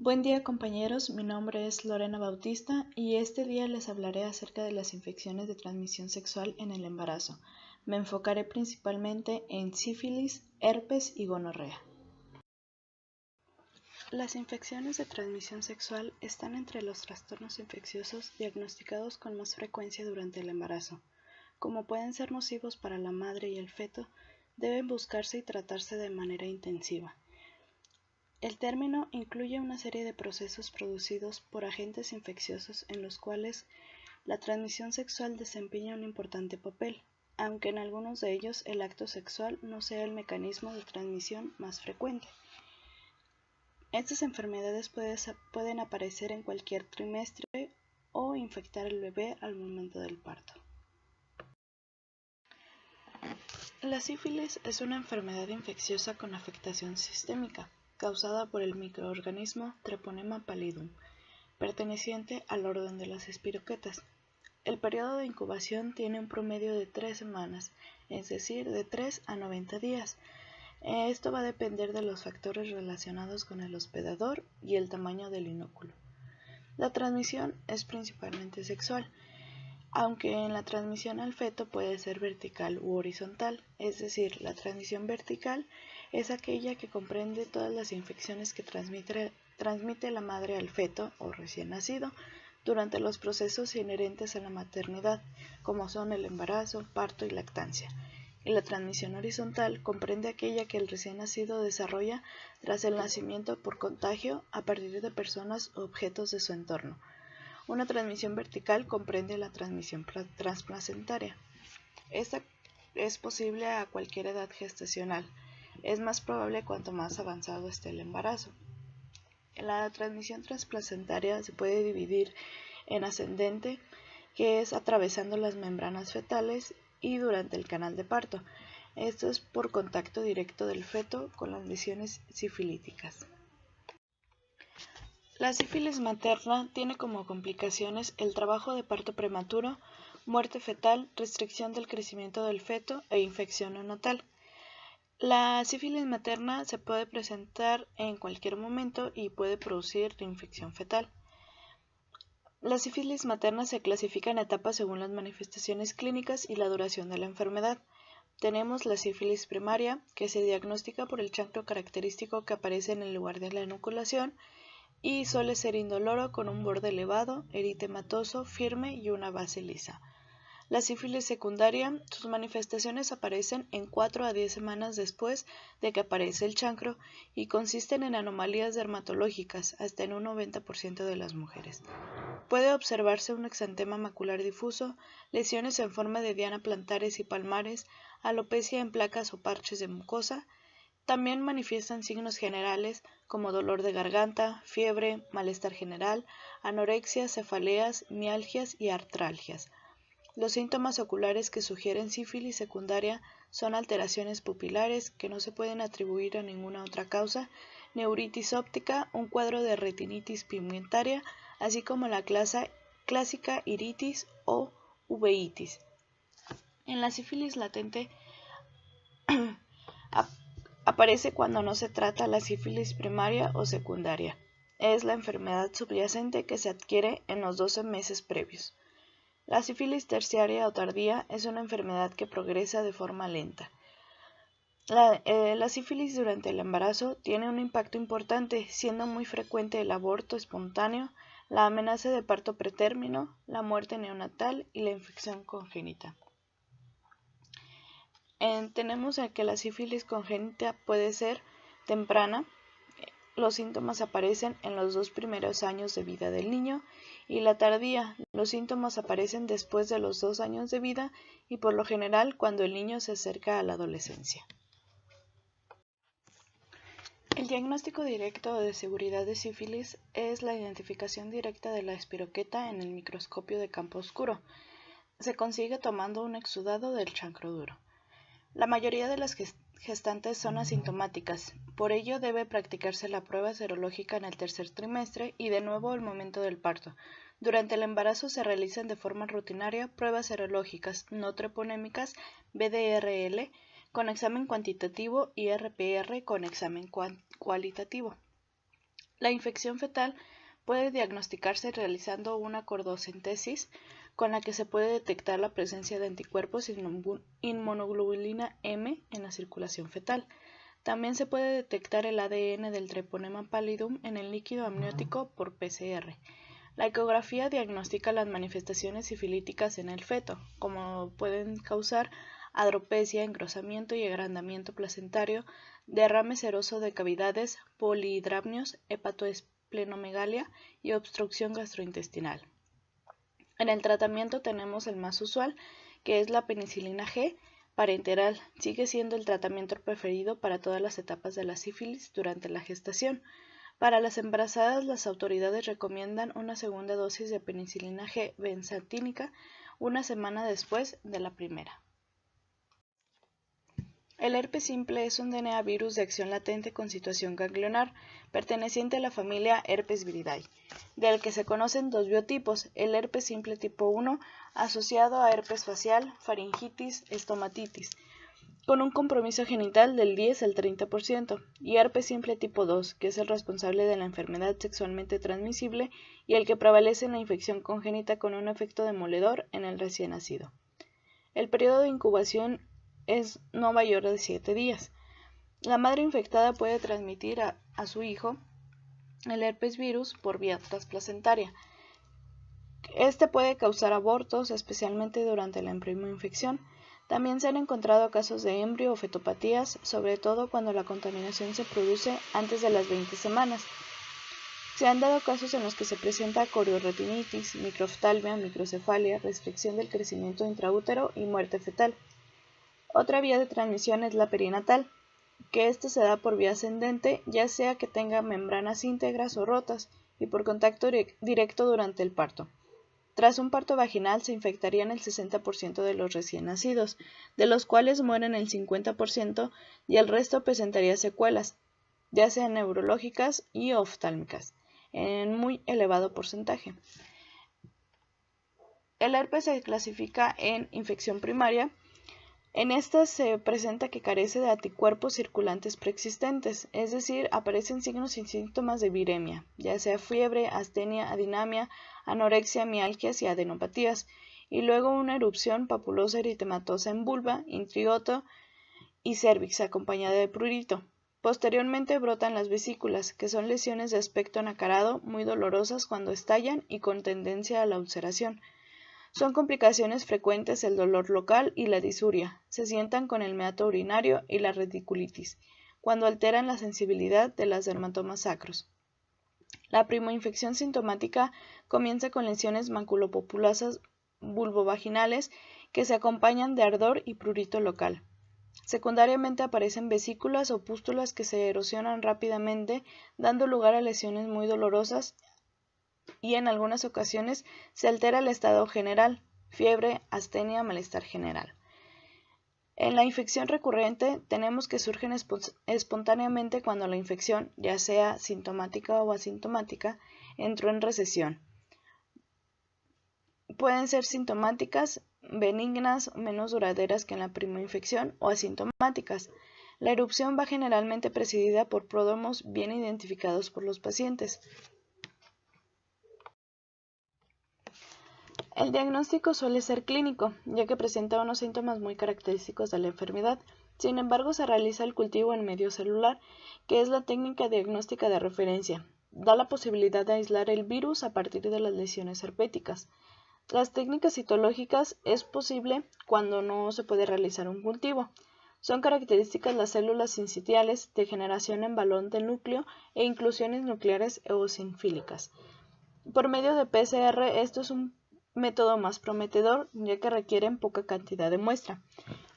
Buen día compañeros, mi nombre es Lorena Bautista y este día les hablaré acerca de las infecciones de transmisión sexual en el embarazo. Me enfocaré principalmente en sífilis, herpes y gonorrea. Las infecciones de transmisión sexual están entre los trastornos infecciosos diagnosticados con más frecuencia durante el embarazo. Como pueden ser nocivos para la madre y el feto, deben buscarse y tratarse de manera intensiva. El término incluye una serie de procesos producidos por agentes infecciosos en los cuales la transmisión sexual desempeña un importante papel, aunque en algunos de ellos el acto sexual no sea el mecanismo de transmisión más frecuente. Estas enfermedades pueden aparecer en cualquier trimestre o infectar al bebé al momento del parto. La sífilis es una enfermedad infecciosa con afectación sistémica, causada por el microorganismo Treponema pallidum, perteneciente al orden de las espiroquetas. El periodo de incubación tiene un promedio de 3 semanas, es decir, de 3 a 90 días. Esto va a depender de los factores relacionados con el hospedador y el tamaño del inóculo. La transmisión es principalmente sexual, aunque en la transmisión al feto puede ser vertical u horizontal, es decir, la transmisión vertical es aquella que comprende todas las infecciones que transmite la madre al feto o recién nacido durante los procesos inherentes a la maternidad, como son el embarazo, parto y lactancia. Y la transmisión horizontal comprende aquella que el recién nacido desarrolla tras el nacimiento por contagio a partir de personas o objetos de su entorno. Una transmisión vertical comprende la transmisión transplacentaria. Esta es posible a cualquier edad gestacional. Es más probable cuanto más avanzado esté el embarazo. La transmisión transplacentaria se puede dividir en ascendente, que es atravesando las membranas fetales, y durante el canal de parto. Esto es por contacto directo del feto con las lesiones sifilíticas. La sífilis materna tiene como complicaciones el trabajo de parto prematuro, muerte fetal, restricción del crecimiento del feto e infección neonatal. La sífilis materna se puede presentar en cualquier momento y puede producir infección fetal. La sífilis materna se clasifica en etapas según las manifestaciones clínicas y la duración de la enfermedad. Tenemos la sífilis primaria, que se diagnostica por el chancro característico que aparece en el lugar de la inoculación y suele ser indoloro con un borde elevado, eritematoso, firme y una base lisa. La sífilis secundaria, sus manifestaciones aparecen en 4 a 10 semanas después de que aparece el chancro y consisten en anomalías dermatológicas, hasta en un 90% de las mujeres. Puede observarse un exantema macular difuso, lesiones en forma de diana plantares y palmares, alopecia en placas o parches de mucosa. También manifiestan signos generales como dolor de garganta, fiebre, malestar general, anorexia, cefaleas, mialgias y artralgias. Los síntomas oculares que sugieren sífilis secundaria son alteraciones pupilares que no se pueden atribuir a ninguna otra causa, neuritis óptica, un cuadro de retinitis pigmentaria, así como la clásica iritis o uveitis. En la sífilis latente aparece cuando no se trata la sífilis primaria o secundaria. Es la enfermedad subyacente que se adquiere en los 12 meses previos. La sífilis terciaria o tardía es una enfermedad que progresa de forma lenta. La sífilis durante el embarazo tiene un impacto importante, siendo muy frecuente el aborto espontáneo, la amenaza de parto pretérmino, la muerte neonatal y la infección congénita. Tenemos que la sífilis congénita puede ser temprana. Los síntomas aparecen en los 2 primeros años de vida del niño, y la tardía, los síntomas aparecen después de los 2 años de vida y por lo general cuando el niño se acerca a la adolescencia. El diagnóstico directo o de seguridad de sífilis es la identificación directa de la espiroqueta en el microscopio de campo oscuro. Se consigue tomando un exudado del chancro duro. La mayoría de las gestantes son asintomáticas, por ello debe practicarse la prueba serológica en el tercer trimestre y de nuevo al momento del parto. Durante el embarazo se realizan de forma rutinaria pruebas serológicas no treponémicas BDRL con examen cuantitativo y RPR con examen cualitativo. La infección fetal puede diagnosticarse realizando una cordocentesis con la que se puede detectar la presencia de anticuerpos inmunoglobulina M en la circulación fetal. También se puede detectar el ADN del Treponema pallidum en el líquido amniótico por PCR. La ecografía diagnostica las manifestaciones sifilíticas en el feto, como pueden causar adropesia, engrosamiento y agrandamiento placentario, derrame seroso de cavidades, polihidramios, hepatoesplenomegalia y obstrucción gastrointestinal. En el tratamiento tenemos el más usual, que es la penicilina G parenteral. Sigue siendo el tratamiento preferido para todas las etapas de la sífilis durante la gestación. Para las embarazadas, las autoridades recomiendan una segunda dosis de penicilina G benzatínica una semana después de la primera. El herpes simple es un DNA virus de acción latente con situación ganglionar, perteneciente a la familia Herpesviridae, del que se conocen dos biotipos, el herpes simple tipo 1, asociado a herpes facial, faringitis, estomatitis, con un compromiso genital del 10 al 30%, y herpes simple tipo 2, que es el responsable de la enfermedad sexualmente transmisible y el que prevalece en la infección congénita con un efecto demoledor en el recién nacido. El periodo de incubación es no mayor de 7 días. La madre infectada puede transmitir a su hijo el herpes virus por vía transplacentaria. Este puede causar abortos, especialmente durante la embrioinfección. También se han encontrado casos de embrio o fetopatías, sobre todo cuando la contaminación se produce antes de las 20 semanas. Se han dado casos en los que se presenta coriorretinitis, microftalmia, microcefalia, restricción del crecimiento intraútero y muerte fetal. Otra vía de transmisión es la perinatal, que esto se da por vía ascendente, ya sea que tenga membranas íntegras o rotas, y por contacto directo durante el parto. Tras un parto vaginal se infectarían el 60% de los recién nacidos, de los cuales mueren el 50% y el resto presentaría secuelas, ya sean neurológicas y oftálmicas, en muy elevado porcentaje. El herpes se clasifica en infección primaria. En esta se presenta que carece de anticuerpos circulantes preexistentes, es decir, aparecen signos y síntomas de viremia, ya sea fiebre, astenia, adinamia, anorexia, mialgias y adenopatías, y luego una erupción papulosa eritematosa en vulva, intrioto y cérvix acompañada de prurito. Posteriormente brotan las vesículas, que son lesiones de aspecto anacarado, muy dolorosas cuando estallan y con tendencia a la ulceración. Son complicaciones frecuentes el dolor local y la disuria, se sientan con el meato urinario y la reticulitis, cuando alteran la sensibilidad de las dermatomas sacros. La primoinfección sintomática comienza con lesiones maculopopulosas vulvovaginales que se acompañan de ardor y prurito local. Secundariamente aparecen vesículas o pústulas que se erosionan rápidamente, dando lugar a lesiones muy dolorosas y en algunas ocasiones se altera el estado general, fiebre, astenia, malestar general. En la infección recurrente tenemos que surgen espontáneamente cuando la infección, ya sea sintomática o asintomática, entró en recesión. Pueden ser sintomáticas, benignas, menos duraderas que en la primoinfección o asintomáticas. La erupción va generalmente precedida por pródromos bien identificados por los pacientes. El diagnóstico suele ser clínico, ya que presenta unos síntomas muy característicos de la enfermedad. Sin embargo, se realiza el cultivo en medio celular, que es la técnica diagnóstica de referencia. Da la posibilidad de aislar el virus a partir de las lesiones herpéticas. Las técnicas citológicas es posible cuando no se puede realizar un cultivo. Son características las células sincitiales, degeneración en balón de núcleo e inclusiones nucleares eosinfílicas. Por medio de PCR, esto es un método más prometedor, ya que requieren poca cantidad de muestra.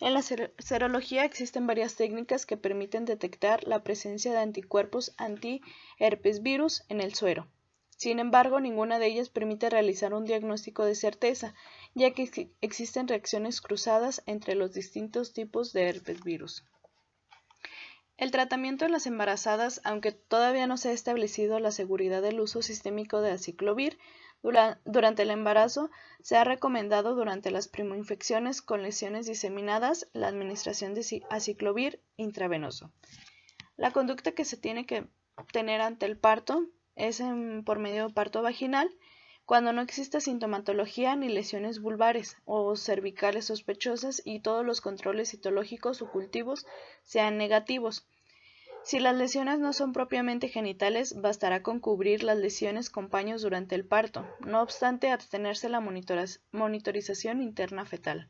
En la serología existen varias técnicas que permiten detectar la presencia de anticuerpos anti-herpesvirus en el suero. Sin embargo, ninguna de ellas permite realizar un diagnóstico de certeza, ya que existen reacciones cruzadas entre los distintos tipos de herpesvirus. El tratamiento en las embarazadas, aunque todavía no se ha establecido la seguridad del uso sistémico de aciclovir, durante el embarazo se ha recomendado durante las primoinfecciones con lesiones diseminadas la administración de aciclovir intravenoso. La conducta que se tiene que tener ante el parto es por medio de parto vaginal, cuando no existe sintomatología ni lesiones vulvares o cervicales sospechosas y todos los controles citológicos o cultivos sean negativos. Si las lesiones no son propiamente genitales, bastará con cubrir las lesiones con paños durante el parto, no obstante abstenerse la monitorización interna fetal.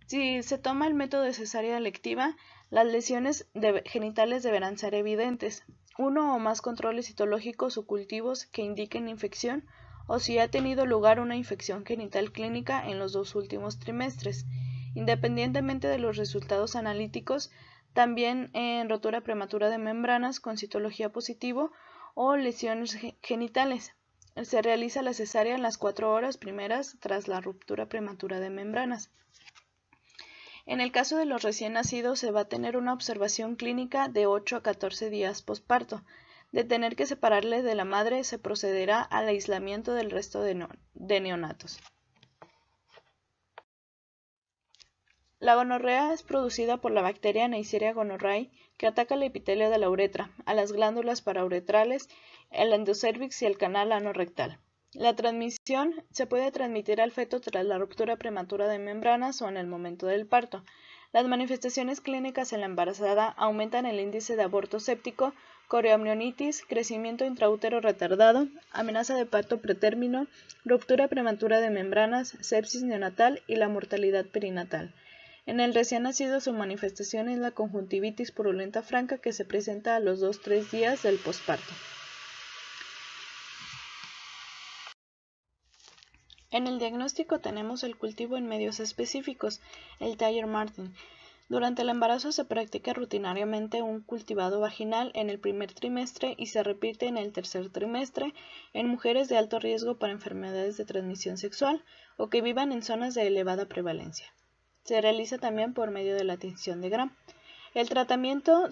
Si se toma el método de cesárea electiva, las lesiones genitales deberán ser evidentes, uno o más controles citológicos o cultivos que indiquen infección o si ha tenido lugar una infección genital clínica en los 2 últimos trimestres. Independientemente de los resultados analíticos, también en rotura prematura de membranas con citología positivo o lesiones genitales. Se realiza la cesárea en las 4 horas primeras tras la ruptura prematura de membranas. En el caso de los recién nacidos se va a tener una observación clínica de 8 a 14 días posparto. De tener que separarle de la madre, se procederá al aislamiento del resto de neonatos. La gonorrea es producida por la bacteria Neisseria gonorrhoeae que ataca el epitelio de la uretra, a las glándulas parauretrales, el endocérvix y el canal ano-rectal. La transmisión se puede transmitir al feto tras la ruptura prematura de membranas o en el momento del parto. Las manifestaciones clínicas en la embarazada aumentan el índice de aborto séptico, corioamnionitis, crecimiento intraútero retardado, amenaza de parto pretérmino, ruptura prematura de membranas, sepsis neonatal y la mortalidad perinatal. En el recién nacido su manifestación es la conjuntivitis purulenta franca que se presenta a los 2-3 días del posparto. En el diagnóstico tenemos el cultivo en medios específicos, el Thayer-Martin. Durante el embarazo se practica rutinariamente un cultivado vaginal en el primer trimestre y se repite en el tercer trimestre en mujeres de alto riesgo para enfermedades de transmisión sexual o que vivan en zonas de elevada prevalencia. Se realiza también por medio de la tinción de Gram. El tratamiento,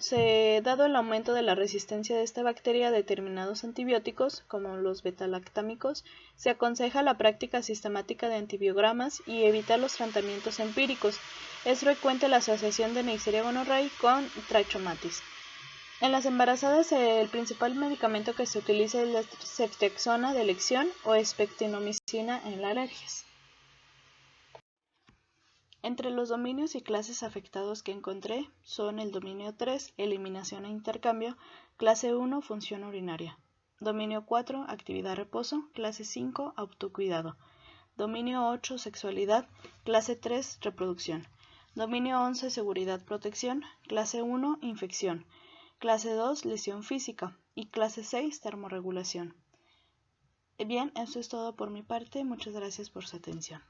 dado el aumento de la resistencia de esta bacteria a determinados antibióticos, como los betalactámicos, se aconseja la práctica sistemática de antibiogramas y evitar los tratamientos empíricos. Es frecuente la asociación de Neisseria gonorrhoeae con Trichomatis. En las embarazadas, el principal medicamento que se utiliza es la ceftriaxona de elección o espectinomicina en las alergias. Entre los dominios y clases afectados que encontré son el dominio 3, eliminación e intercambio, clase 1, función urinaria, dominio 4, actividad-reposo, clase 5, autocuidado, dominio 8, sexualidad, clase 3, reproducción, dominio 11, seguridad-protección, clase 1, infección, clase 2, lesión física y clase 6, termorregulación. Bien, eso es todo por mi parte, muchas gracias por su atención.